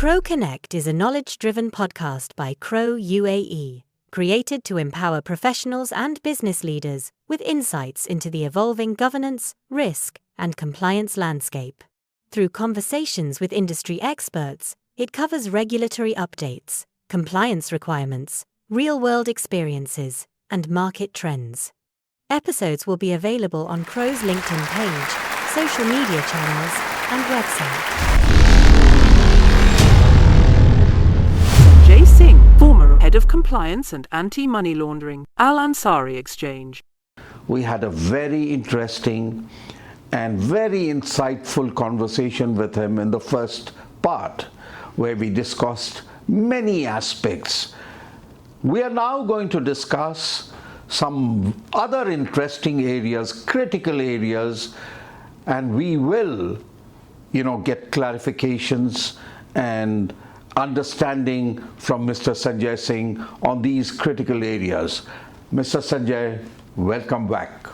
Crowe Connect is a knowledge-driven podcast by Crowe UAE, created to empower professionals and business leaders with insights into the evolving governance, risk, and compliance landscape. Through conversations with industry experts, it covers regulatory updates, compliance requirements, real-world experiences, and market trends. Episodes will be available on Crowe's LinkedIn page, social media channels, and website. Sanjay Singh, former Head of Compliance and Anti-Money Laundering, Ansari Exchange. We had a very interesting and very insightful conversation with him in the first part, where we discussed many aspects. We are now going to discuss some other interesting areas, critical areas, and we will, get clarifications and understanding from Mr. Sanjay Singh on these critical areas. Mr. Sanjay, welcome back.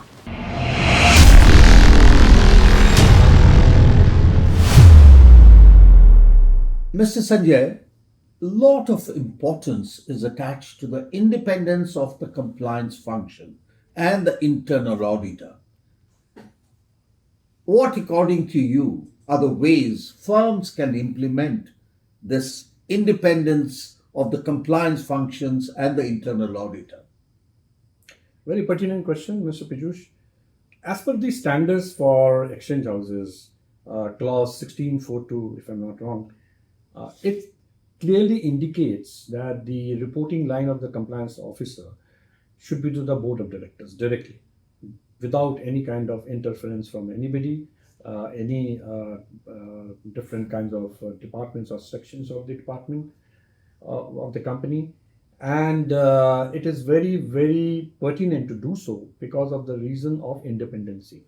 Mr. Sanjay, a lot of importance is attached to the independence of the compliance function and the internal auditor. What, according to you, are the ways firms can implement this independence of the compliance functions and the internal auditor? Very pertinent question, Mr. Pijush. As per the standards for exchange houses, clause 1642, if I'm not wrong, it clearly indicates that the reporting line of the compliance officer should be to the board of directors directly, without any kind of interference from anybody, any different kinds of departments or sections of the department of the company. And it is very, very pertinent to do so because of the reason of independency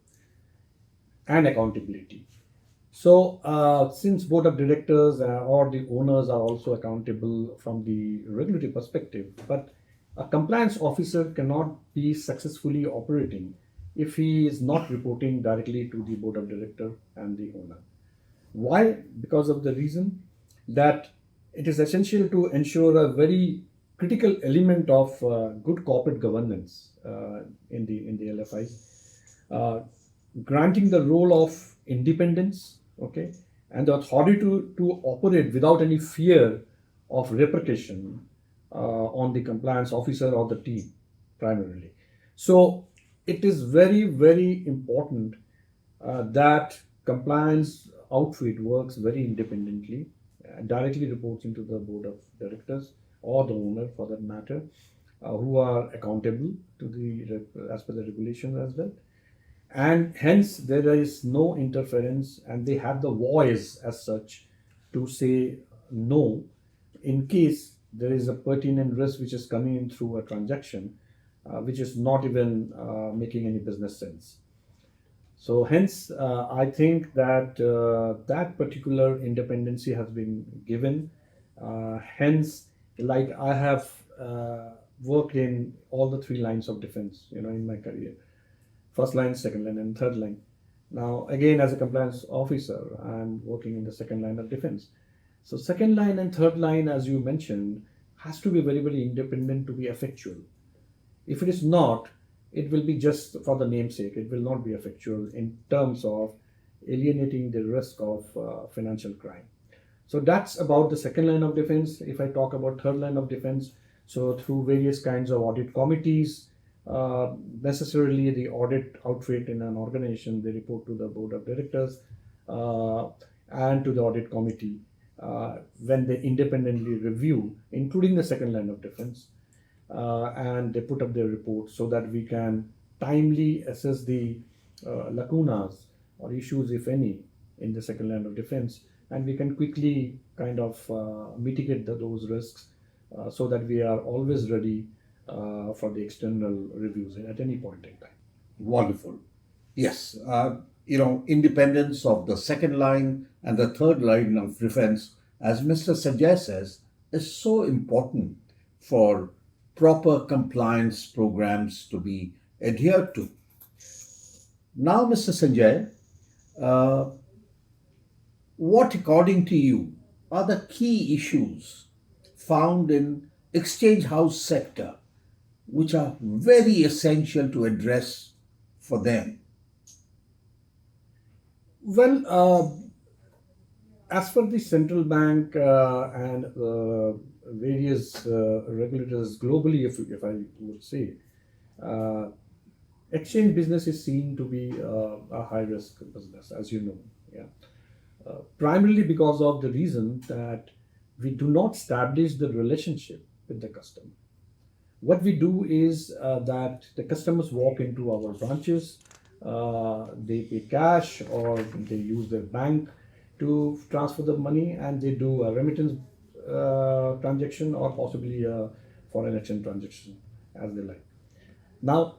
and accountability. So since board of directors or the owners are also accountable from the regulatory perspective, but a compliance officer cannot be successfully operating if he is not reporting directly to the board of director and the owner. Why? Because of the reason that it is essential to ensure a very critical element of good corporate governance in the LFI, granting the role of independence, and the authority to operate without any fear of repercussion on the compliance officer or the team primarily. So it is very, very important that compliance outfit works very independently, directly reports into the board of directors or the owner for that matter, who are accountable to as per the regulation as well. And hence there is no interference and they have the voice as such to say no in case there is a pertinent risk which is coming in through a transaction which is not even making any business sense. So hence I think that that particular independency has been given. Hence, like I have worked in all the three lines of defense, in my career. First line, second line, and third line. Now, again, as a compliance officer, I'm working in the second line of defense. So second line and third line, as you mentioned, has to be very, very independent to be effectual. If it is not, it will be just for the namesake. It will not be effectual in terms of alienating the risk of financial crime. So that's about the second line of defense. If I talk about third line of defense, so through various kinds of audit committees, necessarily the audit outfit in an organization, they report to the board of directors and to the audit committee when they independently review, including the second line of defense, and they put up their report so that we can timely assess the lacunas or issues, if any, in the second line of defense, and we can quickly kind of mitigate those risks so that we are always ready for the external reviews at any point in time. Wonderful. Yes, independence of the second line and the third line of defense, as Mr. Sanjay says, is so important for proper compliance programs to be adhered to. Now, Mr. Sanjay, what, according to you, are the key issues found in exchange house sector which are very essential to address for them? Well, as for the central bank and various regulators globally, if I would say, uh, exchange business is seen to be a high risk business, as you know. Yeah. Primarily because of the reason that we do not establish the relationship with the customer. What we do is that the customers walk into our branches, they pay cash or they use their bank to transfer the money, and they do a remittance transaction or possibly a foreign exchange transaction as they like. Now,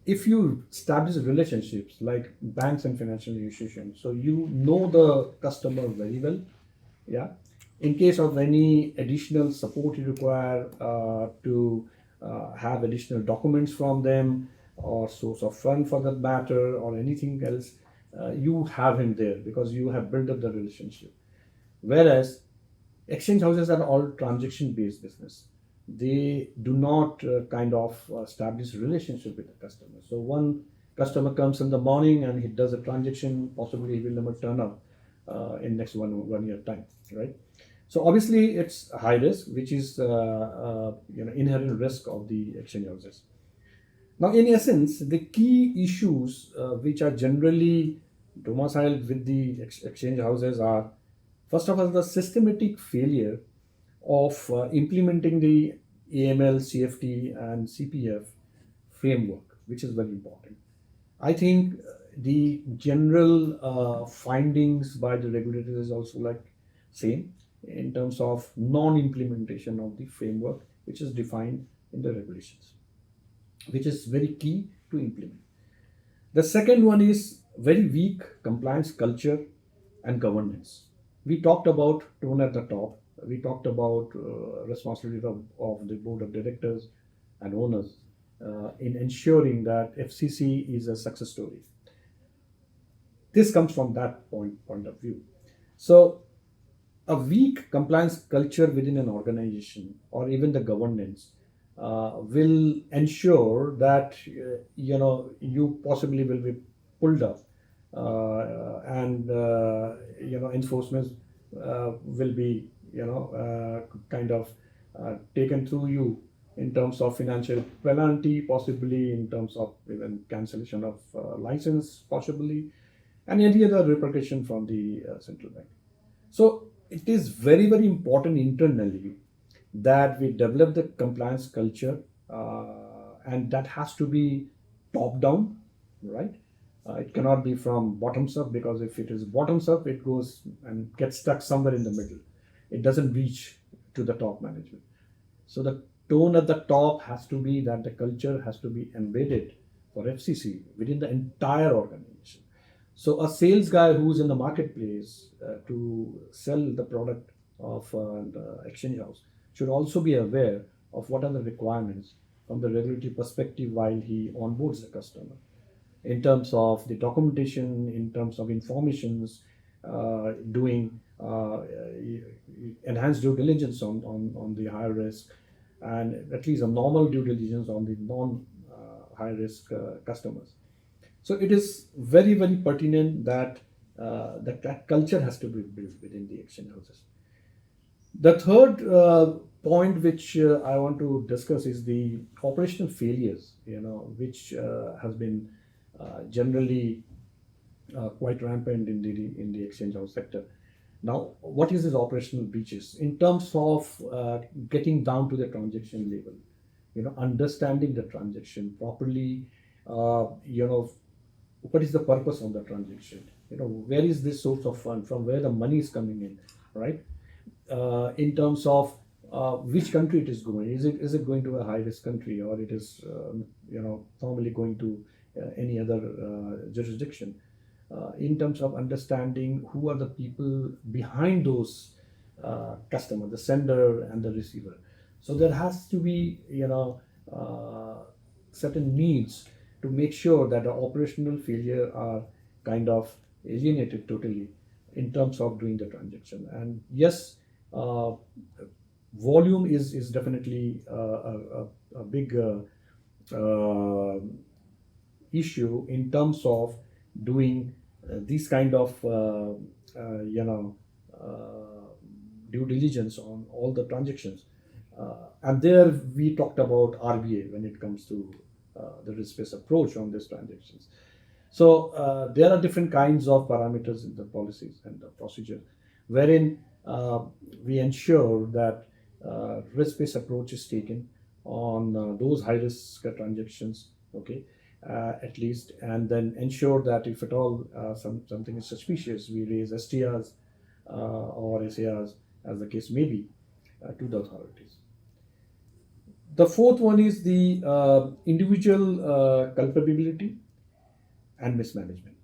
if you establish relationships like banks and financial institutions, so you know the customer very well. Yeah. In case of any additional support you require to have additional documents from them or source of fund for that matter or anything else, you have him there because you have built up the relationship. Whereas exchange houses are all transaction based business. They do not kind of establish relationship with the customer. So one customer comes in the morning and he does a transaction, possibly he will never turn up in next one year time, right? So obviously it's high risk, which is inherent risk of the exchange houses. Now, in essence, the key issues which are generally domiciled with the exchange houses are, first of all, the systematic failure of implementing the AML, CFT, and CPF framework, which is very important. I think the general findings by the regulators is also like same in terms of non-implementation of the framework, which is defined in the regulations, which is very key to implement. The second one is very weak compliance culture and governance. We talked about tone at the top. We talked about responsibility of the board of directors and owners in ensuring that FCC is a success story. This comes from that point of view. So a weak compliance culture within an organization or even the governance will ensure that you possibly will be pulled up and enforcement will be kind of taken through you in terms of financial penalty, possibly in terms of even cancellation of license, possibly, and any other repercussion from the central bank. So it is very, very important internally that we develop the compliance culture, and that has to be top down, right? It cannot be from bottoms up, because if it is bottoms up, it goes and gets stuck somewhere in the middle. It doesn't reach to the top management. So the tone at the top has to be that the culture has to be embedded for FCC within the entire organization. So a sales guy who's in the marketplace to sell the product of the exchange house should also be aware of what are the requirements from the regulatory perspective while he onboards the customer, in terms of the documentation, in terms of informations, doing enhanced due diligence on the high risk, and at least a normal due diligence on the non-high risk customers. So it is very, very pertinent that that culture has to be built within the exchange houses. The third point which I want to discuss is the operational failures, which has been generally quite rampant in the exchange house sector. Now, what is this operational breaches in terms of getting down to the transaction level? Understanding the transaction properly. What is the purpose of the transaction? Where is this source of fund, from where the money is coming in, right? In terms of which country it is going. Is it going to a high risk country, or it is normally going to any other jurisdiction? In terms of understanding who are the people behind those customers, the sender and the receiver. So there has to be certain needs to make sure that the operational failure are kind of alienated totally in terms of doing the transaction. And yes, volume is definitely a big issue in terms of doing these kind of due diligence on all the transactions. And there we talked about RBA when it comes to the risk-based approach on these transactions. So there are different kinds of parameters in the policies and the procedure, wherein we ensure that risk-based approach is taken on those high-risk transactions, okay, at least, and then ensure that if at all something is suspicious, we raise STRs or SARs, as the case may be, to the authorities. The fourth one is the individual culpability and mismanagement.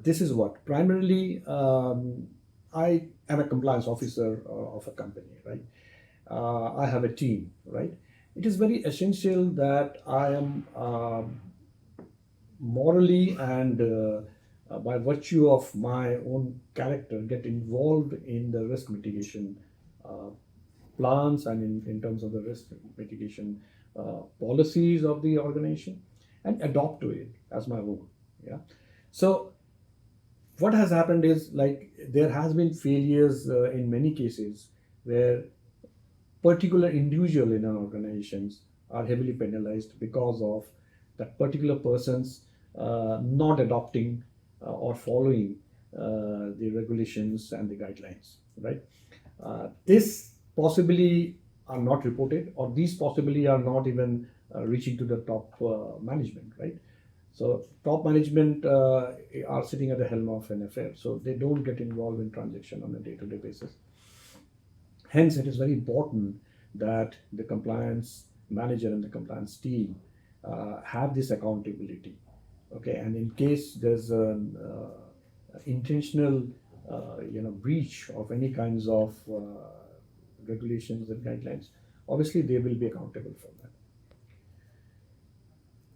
This is what primarily I am a compliance officer of a company, right? I have a team, right? It is very essential that I am morally and by virtue of my own character get involved in the risk mitigation plans and in terms of the risk mitigation policies of the organization and adopt to it as my own. Yeah. So what has happened is, like, there has been failures in many cases where particular individual in our organizations are heavily penalized because of that particular person's not adopting or following the regulations and the guidelines, right? This possibly are not reported, or these possibly are not even reaching to the top management, right? So top management are sitting at the helm of an affair, so they don't get involved in transaction on a day-to-day basis. Hence, it is very important that the compliance manager and the compliance team have this accountability. Okay, and in case there's an intentional, breach of any kinds of regulations and guidelines, obviously they will be accountable for that.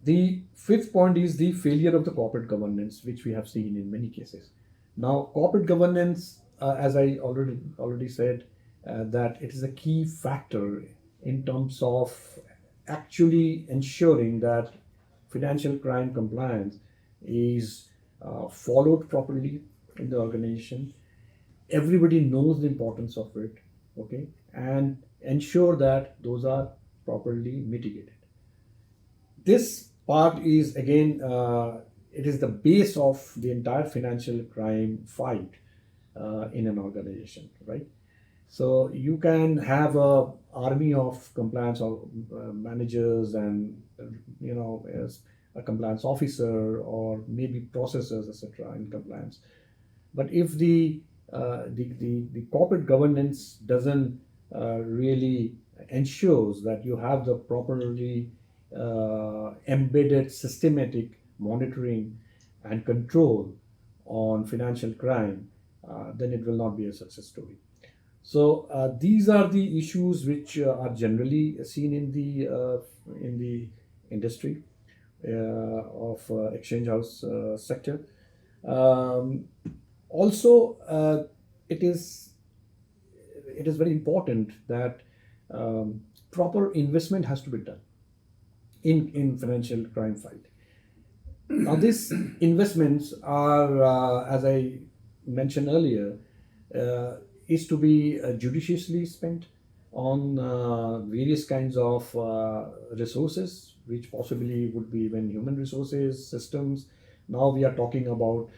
The fifth point is the failure of the corporate governance, which we have seen in many cases. Now, corporate governance, as I already said, that it is a key factor in terms of actually ensuring that financial crime compliance is followed properly in the organization. Everybody knows the importance of it, okay, and ensure that those are properly mitigated. This part is again, it is the base of the entire financial crime fight in an organization, right? So you can have a army of compliance managers and as a compliance officer or maybe processors, etc. in compliance. But if the corporate governance doesn't really ensures that you have the properly embedded systematic monitoring and control on financial crime, then it will not be a success story. So these are the issues which are generally seen in the industry of exchange house sector. Also, it is very important that proper investment has to be done in financial crime fight. Now, these investments are, as I mentioned earlier, is to be judiciously spent on various kinds of resources, which possibly would be even human resources, systems. Now we are talking about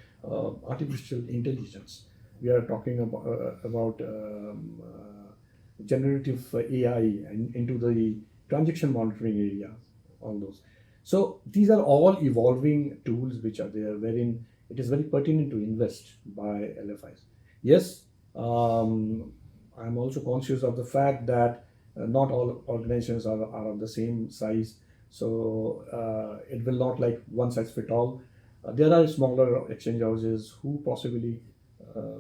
artificial intelligence. We are talking about generative AI and into the transaction monitoring area, all those. So these are all evolving tools which are there, wherein it is very pertinent to invest by LFIs. Yes, I'm also conscious of the fact that not all organizations are of the same size, so it will not like one size fit all. There are smaller exchange houses who possibly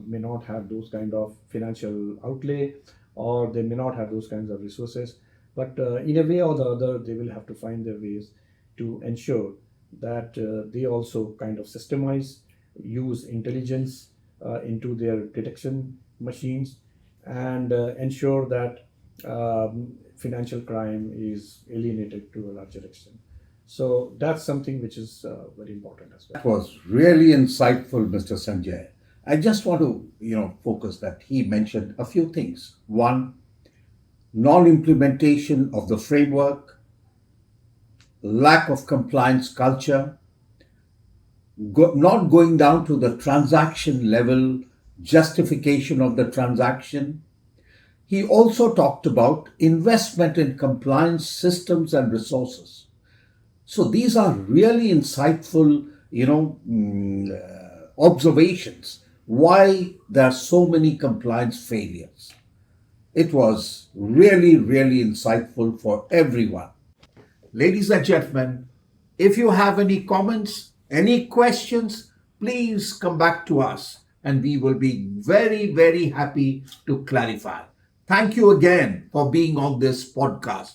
may not have those kind of financial outlay, or they may not have those kinds of resources, but in a way or the other they will have to find their ways to ensure that they also kind of systemize, use intelligence into their detection machines and ensure that financial crime is alienated to a larger extent. So that's something which is very important as well. That was really insightful, Mr. Sanjay. I just want to, focus that he mentioned a few things. One, non-implementation of the framework, lack of compliance culture, not going down to the transaction level, justification of the transaction. He also talked about investment in compliance systems and resources. So these are really insightful, observations why there are so many compliance failures. It was really, really insightful for everyone. Ladies and gentlemen, if you have any comments, any questions, please come back to us and we will be very, very happy to clarify. Thank you again for being on this podcast.